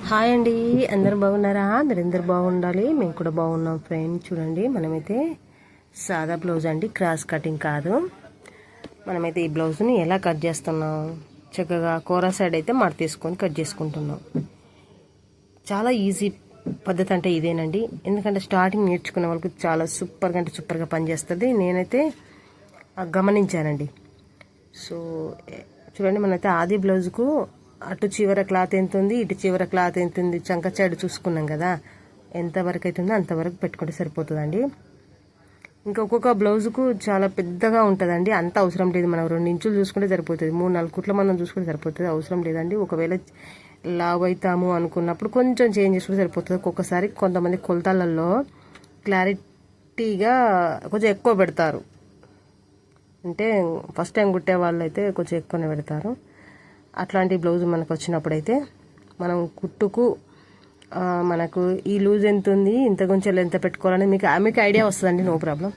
Hi అండి, అందరు బాగున్నారా? మీరందరు బాగుండాలి, మేము కూడా బాగున్నాం ఫ్రెండ్. చూడండి, మనమైతే సాదా బ్లౌజ్ అండి, క్రాస్ కటింగ్ కాదు. మనమైతే ఈ బ్లౌజ్ని ఎలా కట్ చేస్తున్నాం, చక్కగా కోరా సైడ్ అయితే మడ తీసుకొని కట్ చేసుకుంటున్నాం. చాలా ఈజీ పద్ధతి అంటే ఇదేనండి, ఎందుకంటే స్టార్టింగ్ నేర్చుకునే వాళ్ళకి చాలా సూపర్గా పనిచేస్తుంది. నేనైతే గమనించానండి. సో చూడండి, మనైతే ఆది బ్లౌజ్కు అటు చివర క్లాత్ ఎంత ఉంది, ఇటు చివర క్లాత్ ఎంత ఉంది, చంక సైడ్ చూసుకున్నాం కదా, ఎంతవరకు అవుతుందో అంతవరకు పెట్టుకుంటే సరిపోతుందండి. ఇంకా ఒక్కొక్క బ్లౌజుకు చాలా పెద్దగా ఉంటుందండి, అంత అవసరం లేదు. మనం 2 ఇంచులు చూసుకుంటే సరిపోతుంది, 3-4 కుట్ల మనం చూసుకుంటే సరిపోతుంది, అవసరం లేదండి. ఒకవేళ లావ్ అవుతాము అనుకున్నప్పుడు కొంచెం చేంజ్ చేసుకుంటే సరిపోతుంది. ఒక్కొక్కసారి కొంతమంది కొలతలలో క్లారిటీగా కొంచెం ఎక్కువ పెడతారు, అంటే ఫస్ట్ టైం కుట్టే వాళ్ళు అయితే కొంచెం ఎక్కువనే పెడతారు. అట్లాంటి బ్లౌజ్ మనకు వచ్చినప్పుడైతే మనం కుట్టుకు మనకు ఈ లూజ్ ఎంత ఉంది, ఇంత గుంచెలు ఎంత పెట్టుకోవాలని మీకు ఐడియా వస్తుందండి, నో ప్రాబ్లం.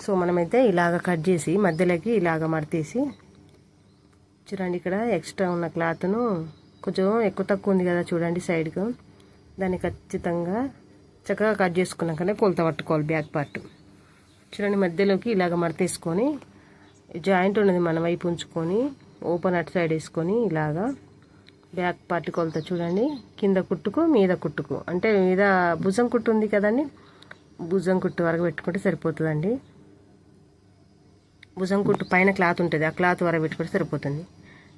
సో మనమైతే ఇలాగ కట్ చేసి మధ్యలోకి ఇలాగ మడతీసి చూడండి, ఇక్కడ ఎక్స్ట్రా ఉన్న క్లాత్ను కొంచెం ఎక్కువ తక్కువ ఉంది కదా చూడండి సైడ్కు, దాన్ని ఖచ్చితంగా చక్కగా కట్ చేసుకున్నాకనే కొలత పట్టుకోవాలి. బ్యాక్ పార్ట్ చూడండి, మధ్యలోకి ఇలాగ మడతీసుకొని జాయింట్ ఉన్నది మన వైపు ఉంచుకొని ఓపెన్ అటు సైడ్ వేసుకొని ఇలాగా బ్యాక్ పార్ట్ కొలత చూడండి, కింద కుట్టుకు మీద కుట్టుకు, అంటే మీద భుజం కుట్టు ఉంది కదండి, భుజం కుట్టు వరకు పెట్టుకుంటే సరిపోతుందండి. భుజం కుట్టు పైన క్లాత్ ఉంటుంది, ఆ క్లాత్ వరకు పెట్టుకుంటే సరిపోతుంది.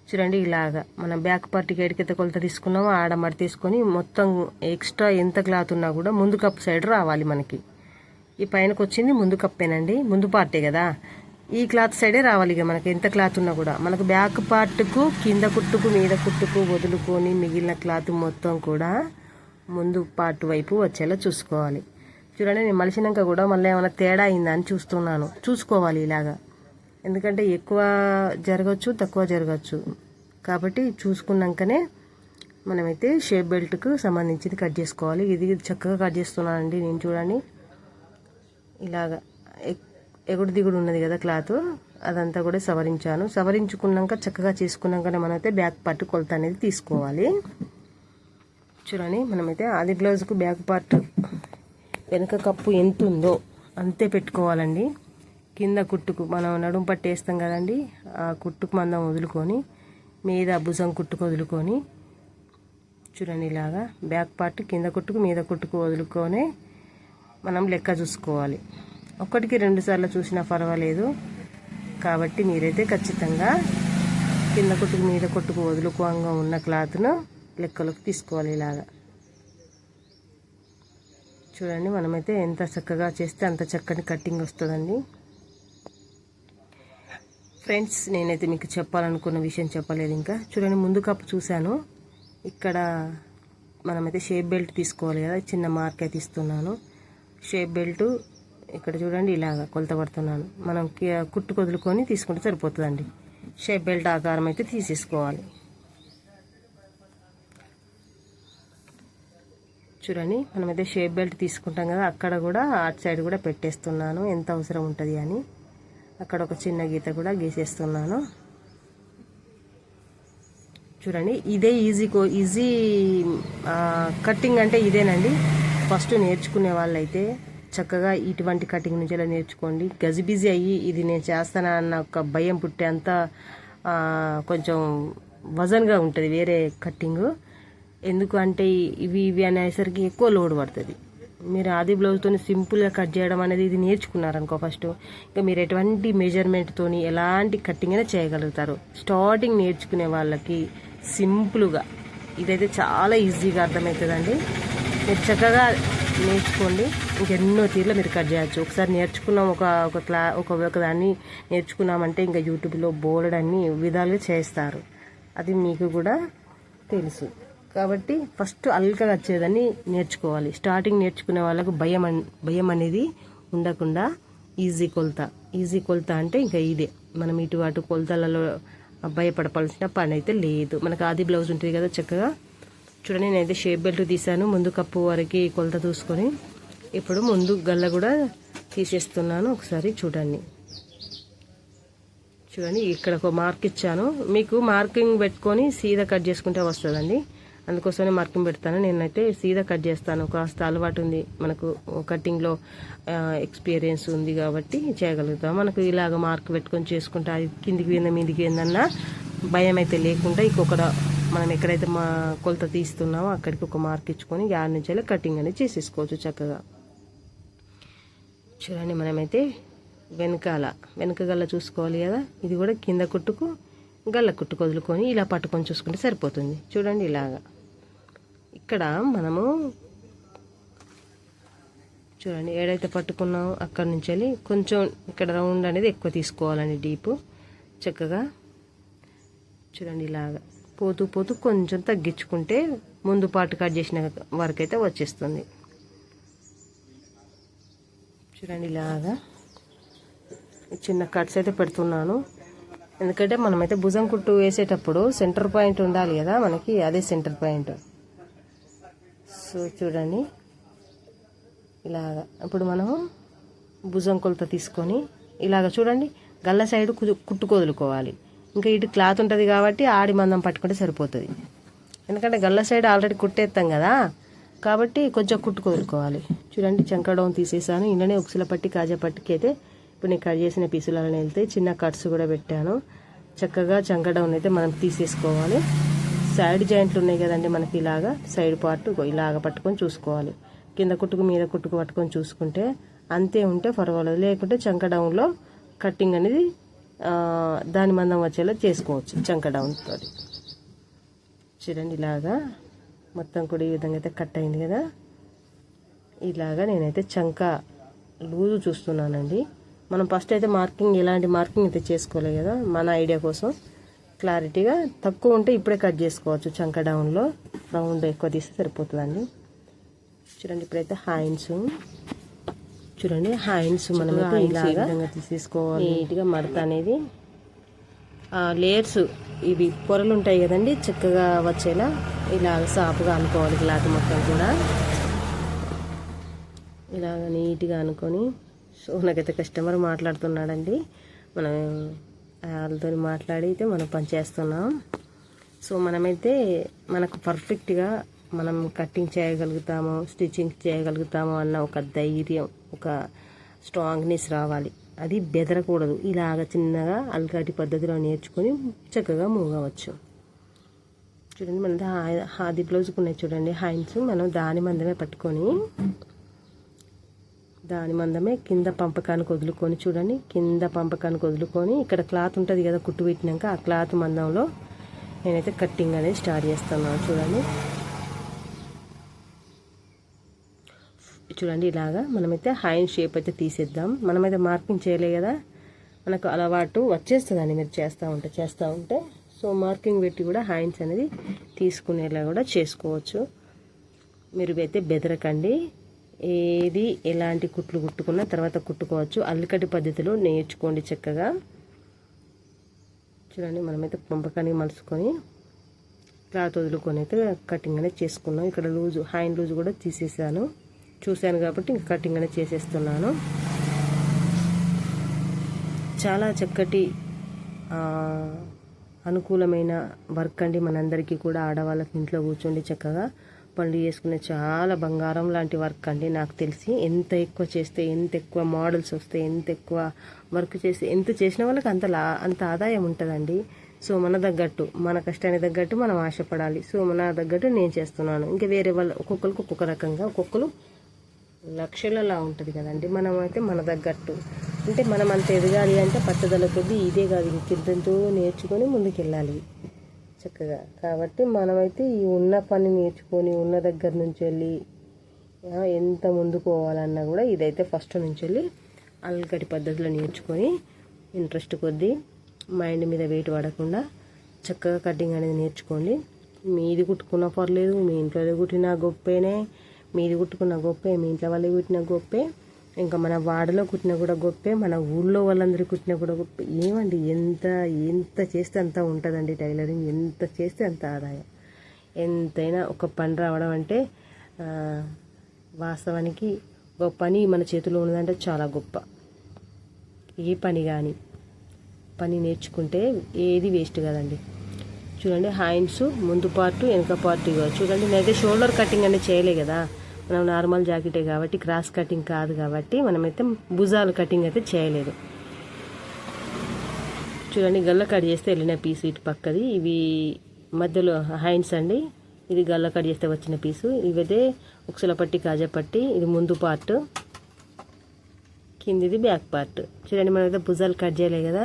చూడండి, ఇలాగా మనం బ్యాక్ పార్ట్కి ఎడికైతే కొలత తీసుకున్నామో ఆడ మడి తీసుకొని మొత్తం ఎక్స్ట్రా ఎంత క్లాత్ ఉన్నా కూడా ముందు కప్పు సైడ్ రావాలి. మనకి ఈ పైనకు వచ్చింది ముందు కప్పేనండి, ముందు పార్టే కదా, ఈ క్లాత్ సైడే రావాలి. ఇక మనకి ఎంత క్లాత్ ఉన్నా కూడా మనకు బ్యాక్ పార్ట్కు కింద కుట్టుకు మీద కుట్టుకు వదులుకొని మిగిలిన క్లాత్ మొత్తం కూడా ముందు పార్ట్ వైపు వచ్చేలా చూసుకోవాలి. చూడండి, నేను మలిసినాక కూడా మళ్ళీ ఏమైనా తేడా అయిందా అని చూసుకోవాలి ఇలాగా, ఎందుకంటే ఎక్కువ జరగచ్చు తక్కువ జరగచ్చు, కాబట్టి చూసుకున్నాకనే మనమైతే షేప్ బెల్ట్కు సంబంధించింది కట్ చేసుకోవాలి. ఇది చక్కగా కట్ చేస్తున్నానండి నేను. చూడండి, ఇలాగా ఎగుడు దిగుడు ఉన్నది కదా క్లాత్, అదంతా కూడా సవరించుకున్నాక చక్కగా చేసుకున్నాకనే మనమైతే బ్యాక్ పార్ట్ కొలత అనేది తీసుకోవాలి. చూడండి, మనమైతే ఆది బ్లౌజ్కు బ్యాక్ పార్ట్ వెనక కప్పు ఎంత ఉందో అంతే పెట్టుకోవాలండి. కింద కుట్టుకు మనం నడుము పట్టు వేస్తాం కదండి, ఆ కుట్టుకు మందం వదులుకొని మీద భుజం కుట్టుకు వదులుకొని చూడండి, ఇలాగా బ్యాక్ పార్ట్ కింద కుట్టుకు మీద కుట్టుకు వదులుకొని మనం లెక్క చూసుకోవాలి. 1కి 2 సార్లు చూసినా పర్వాలేదు, కాబట్టి మీరైతే ఖచ్చితంగా కింద కుట్టుకు మీద కుట్టుకు వదులుకోంగా ఉన్న క్లాత్ను లెక్కలోకి తీసుకోవాలి. ఇలాగా చూడండి, మనమైతే ఎంత చక్కగా చేస్తే అంత చక్కని కటింగ్ వస్తుందండి. ఫ్రెండ్స్, నేనైతే మీకు చెప్పాలనుకున్న విషయం చెప్పలేదు ఇంకా. చూడండి, ముందు కప్పు చూశాను, ఇక్కడ మనమైతే షేప్ బెల్ట్ తీసుకోవాలి కదా, చిన్న మార్క్ అయితే ఇస్తున్నాను. షేప్ బెల్ట్ ఇక్కడ చూడండి, ఇలాగా కొలత పడుతున్నాను. మనం కుట్టు వదులుకొని తీసుకుంటే సరిపోతుందండి. షేప్ బెల్ట్ ఆకారం అయితే తీసేసుకోవాలి. చూడండి, మనమైతే షేప్ బెల్ట్ తీసుకుంటాం కదా, అక్కడ కూడా అటు సైడ్ కూడా పెట్టేస్తున్నాను ఎంత అవసరం ఉంటుంది అని. అక్కడ ఒక చిన్న గీత కూడా గీసేస్తున్నాను. చూడండి, ఇదే ఈజీ కటింగ్ అంటే ఇదేనండి. ఫస్ట్ నేర్చుకునే వాళ్ళైతే చక్కగా ఇటువంటి కటింగ్ నుంచి ఎలా నేర్చుకోండి. గజిబిజీ అయ్యి ఇది నేను చేస్తానా అన్న ఒక భయం పుట్టేంత కొంచెం వజన్గా ఉంటుంది వేరే కటింగ్. ఎందుకు అంటే ఇవి అనేసరికి ఎక్కువ లోడ్ పడుతుంది. మీరు ఆది బ్లౌజ్తో సింపుల్గా కట్ చేయడం అనేది ఇది నేర్చుకున్నారనుకో ఫస్ట్, ఇంకా మీరు ఎటువంటి మెజర్మెంట్తో ఎలాంటి కటింగ్ అయినా చేయగలుగుతారు. స్టార్టింగ్ నేర్చుకునే వాళ్ళకి సింపుల్గా ఇదైతే చాలా ఈజీగా అర్థమవుతుందండి. మీరు చక్కగా నేర్చుకోండి, ఇంకెన్నో తీరులో మీరు కట్ చేయొచ్చు. ఒకసారి నేర్చుకున్నాం ఒక దాన్ని నేర్చుకున్నామంటే ఇంకా యూట్యూబ్లో బోలెడన్ని విధాలుగా చేస్తారు, అది మీకు కూడా తెలుసు. కాబట్టి ఫస్ట్ అల్కగా వచ్చేదాన్ని నేర్చుకోవాలి. స్టార్టింగ్ నేర్చుకునే వాళ్ళకు భయం అనేది ఉండకుండా ఈజీ కొలత అంటే ఇంకా ఇదే. మనం ఇటు అటు కొలతలలో భయపడవలసిన పని అయితే లేదు. మనకు ఆది బ్లౌజ్ ఉంటుంది కదా చక్కగా. చూడండి, నేనైతే షేప్ బెల్ట్ తీసాను, ముందు కప్పు వరకు కొలత చూసుకొని ఇప్పుడు ముందు గల్ల కూడా తీసేస్తున్నాను. ఒకసారి చూడండి, ఇక్కడ ఒక మార్క్ ఇచ్చాను. మీకు మార్కింగ్ పెట్టుకొని సీదా కట్ చేసుకుంటే వస్తుందండి. అందుకోసమే మార్కింగ్ పెడతాను. నేనైతే సీదా కట్ చేస్తాను. కాస్త అలవాటు ఉంది మనకు, కటింగ్లో ఎక్స్పీరియన్స్ ఉంది కాబట్టి చేయగలుగుతాం. మనకు ఇలాగ మార్క్ పెట్టుకొని చేసుకుంటా కిందికి మీదికి ఏందన్నా భయం అయితే లేకుండా ఇంకొకటి మనం ఎక్కడైతే మా కొలత తీస్తున్నామో అక్కడికి ఒక మార్క్ ఇచ్చుకొని యాడ్ నుంచి కటింగ్ అనేది చేసేసుకోవచ్చు చక్కగా. చూడండి, మనమైతే వెనక గల్ల చూసుకోవాలి కదా, ఇది కూడా కింద కుట్టుకు గల్ల కుట్టుకు వదులుకొని ఇలా పట్టుకొని చూసుకుంటే సరిపోతుంది. చూడండి, ఇలాగా ఇక్కడ మనము చూడండి ఏడైతే పట్టుకున్నామో అక్కడి నుంచి వెళ్ళి కొంచెం ఇక్కడ రౌండ్ అనేది ఎక్కువ తీసుకోవాలండి, డీపు చక్కగా. చూడండి, ఇలాగా పోతూ పోతూ కొంచెం తగ్గించుకుంటే ముందు పాటు కట్ చేసిన వరకు అయితే వచ్చేస్తుంది. చూడండి, ఇలాగా చిన్న కట్స్ అయితే పెడుతున్నాను. ఎందుకంటే మనమైతే భుజం కుట్టు వేసేటప్పుడు సెంటర్ పాయింట్ ఉండాలి కదా మనకి, అదే సెంటర్ పాయింట్. సో చూడండి, ఇలాగా ఇప్పుడు మనము భుజం కొలత తీసుకొని ఇలాగ చూడండి గల్ల సైడ్ కుట్టుకు వదులుకోవాలి. ఇంకా ఇటు క్లాత్ ఉంటుంది కాబట్టి ఆడి మందం పట్టుకుంటే సరిపోతుంది. ఎందుకంటే గల్ల సైడ్ ఆల్రెడీ కుట్టేస్తాం కదా కాబట్టి కొంచెం కుట్టుకు వదులుకోవాలి. చూడండి, చంక డౌన్ తీసేసాను. ఇళ్ళనే ఉక్సుల పట్టి కాజా పట్టికి అయితే ఇప్పుడు నేను కట్ చేసిన పీసులనే వెళ్తే చిన్న కట్స్ కూడా పెట్టాను. చక్కగా చంక డౌన్ అయితే మనం తీసేసుకోవాలి. సైడ్ జాయింట్లు ఉన్నాయి కదండి మనకి, ఇలాగా సైడ్ పార్ట్ ఇలాగ పట్టుకొని చూసుకోవాలి. కింద కుట్టుకు మీద కుట్టుకు పట్టుకొని చూసుకుంటే అంతే ఉంటే పర్వాలేదు. లేకుంటే చంక డౌన్లో కట్టింగ్ అనేది దాని మందం వచ్చేలా చేసుకోవచ్చు చంక డౌన్ తోటి. చూడండి, ఇలాగా మొత్తం కూడా ఈ విధంగా అయితే కట్ అయింది కదా. ఇలాగా నేనైతే చంక లూజు చూస్తున్నానండి. మనం ఫస్ట్ అయితే మార్కింగ్ ఎలాంటి మార్కింగ్ అయితే చేసుకోలేదు కదా, మన ఐడియా కోసం క్లారిటీగా తక్కువ ఉంటే ఇప్పుడే కట్ చేసుకోవచ్చు. చంక డౌన్లో రౌండ్ ఎక్కువ తీస్తే సరిపోతుందండి. చూడండి, ఇప్పుడైతే హ్యాండ్స్ చూడండి, హ్యాండ్స్ మనం ఇలాగా తీసేసుకోవాలి. నీట్గా మడత అనేది లేయర్స్ ఇవి పొరలు ఉంటాయి కదండి చక్కగా వచ్చేలా ఇలాగ సాపుగా అనుకోవాలి. క్లాత్ మొత్తం కూడా ఇలాగ నీట్గా అనుకొని. సో నాకైతే కస్టమర్ మాట్లాడుతున్నాడండి, మనం వాళ్ళతో మాట్లాడి అయితే మనం పని చేస్తున్నాం. సో మనమైతే మనకు పర్ఫెక్ట్గా మనం కటింగ్ చేయగలుగుతాము, స్టిచ్చింగ్ చేయగలుగుతాము అన్న ఒక ధైర్యం, ఒక స్ట్రాంగ్నెస్ రావాలి. అది బెదరకూడదు. ఇలాగ చిన్నగా అల్కాటి పద్ధతిలో నేర్చుకొని చక్కగా మూవ్ అవ్వచ్చు. చూడండి, మన హాది బ్లౌజ్కి ఉన్నాయి చూడండి హ్యాండ్స్, మనం దాని మందమే పట్టుకొని దాని మందమే కింద పంపకానికి వదులుకొని, చూడండి కింద పంపకానికి వదులుకొని ఇక్కడ క్లాత్ ఉంటుంది కదా కుట్టు పెట్టినాక ఆ క్లాత్ మందంలో నేనైతే కట్టింగ్ అనేది స్టార్ట్ చేస్తున్నాను. చూడండి ఇలాగా మనమైతే హ్యాండ్ షేప్ అయితే తీసేద్దాం. మనమైతే మార్కింగ్ చేయలే కదా, మనకు అలవాటు వచ్చేస్తుందండి మీరు చేస్తూ ఉంటే. సో మార్కింగ్ పెట్టి కూడా హ్యాండ్స్ అనేది తీసుకునేలా కూడా చేసుకోవచ్చు. మీరు అయితే బెదరకండి, ఏది ఎలాంటి కుట్లు కుట్టుకున్నా తర్వాత కుట్టుకోవచ్చు. అల్లికటి పద్ధతిలో నేర్చుకోండి చక్కగా. చూడండి, మనమైతే పంపకానికి మలుచుకొని క్లాత్ వదులుకొని అయితే కటింగ్ అనేది చేసుకున్నాం. ఇక్కడ లూజు హ్యాండ్ లూజ్ కూడా తీసేసాను, చూశాను కాబట్టి ఇంకా కటింగ్ అనేది చేసేస్తున్నాను. చాలా చక్కటి అనుకూలమైన వర్క్ అండి మనందరికీ కూడా. ఆడవాళ్ళకి ఇంట్లో కూర్చోండి చక్కగా పనులు చేసుకునే చాలా బంగారం లాంటి వర్క్ అండి. నాకు తెలిసి ఎంత ఎక్కువ చేస్తే, ఎంత ఎక్కువ మోడల్స్ వస్తే, ఎంత ఎక్కువ వర్క్ చేస్తే, ఎంత చేసిన వాళ్ళకి అంత ఆదాయం ఉంటుందండి. సో మన తగ్గట్టు, మన కష్టానికి తగ్గట్టు మనం ఆశపడాలి. సో మన తగ్గట్టు నేను చేస్తున్నాను. ఇంకా వేరే వాళ్ళు ఒక్కొక్కరికి ఒక్కొక్క రకంగా, ఒక్కొక్కరు లక్షలలా ఉంటుంది కదండి. మనం అయితే మన తగ్గట్టు అంటే మనం అంత ఎదగాలి అంటే పట్టుదల కొద్దీ ఇదే కాదు ఇంకెంతో నేర్చుకొని ముందుకెళ్ళాలి చక్కగా. కాబట్టి మనమైతే ఈ ఉన్న పని నేర్చుకొని ఉన్న దగ్గర నుంచి వెళ్ళి ఎంత ముందుకు పోవాలన్నా కూడా ఇదైతే ఫస్ట్ నుంచి వెళ్ళి అల్కటి పద్ధతిలో నేర్చుకొని ఇంట్రెస్ట్ కొద్దీ మైండ్ మీద వెయిట్ పడకుండా చక్కగా కటింగ్ అనేది నేర్చుకోండి. మీది కుట్టుకున్నా పర్లేదు, మీ ఇంట్లో కుట్టినా గొప్పేనే, మీది కుట్టుకున్న గొప్పే, మీ ఇంట్లో వాళ్ళు కుట్టిన గొప్పే, ఇంకా మన వాడలో కుట్టినా కూడా గొప్పే, మన ఊళ్ళో వాళ్ళందరూ కుట్టినా కూడా గొప్పే. ఏమండి ఎంత చేస్తే అంత ఉంటుందండి టైలరింగ్. ఎంత చేస్తే అంత ఆదాయం. ఎంతైనా ఒక పని రావడం అంటే వాస్తవానికి ఒక పని మన చేతిలో ఉన్నదంటే చాలా గొప్ప. ఏ పని కానీ పని నేర్చుకుంటే ఏది వేస్ట్ కదండి. చూడండి హ్యాండ్స్ ముందు పార్ట్ వెనక పార్ట్ ఇగో చూడండి. నేనైతే షోల్డర్ కటింగ్ అనేది చేయలే కదా, మనం నార్మల్ జాకెటే కాబట్టి, క్రాస్ కటింగ్ కాదు కాబట్టి మనమైతే భుజాలు కటింగ్ అయితే చేయలేదు. చూడండి గల్ల కట్ చేస్తే వెళ్ళిన పీసు ఇటు పక్కది, ఇవి మధ్యలో హ్యాండ్స్ అండి, ఇది గల్ల కట్ చేస్తే వచ్చిన పీసు. ఇవైతే ఉక్సుల పట్టి కాజా పట్టి, ఇది ముందు పార్ట్, కిందిది బ్యాక్ పార్ట్. చూడండి మనమైతే భుజాలు కట్ చేయలే కదా,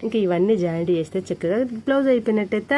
ఇంకా ఇవన్నీ జాయింట్ చేస్తే చక్కగా బ్లౌజ్ అయిపోయినట్టయితే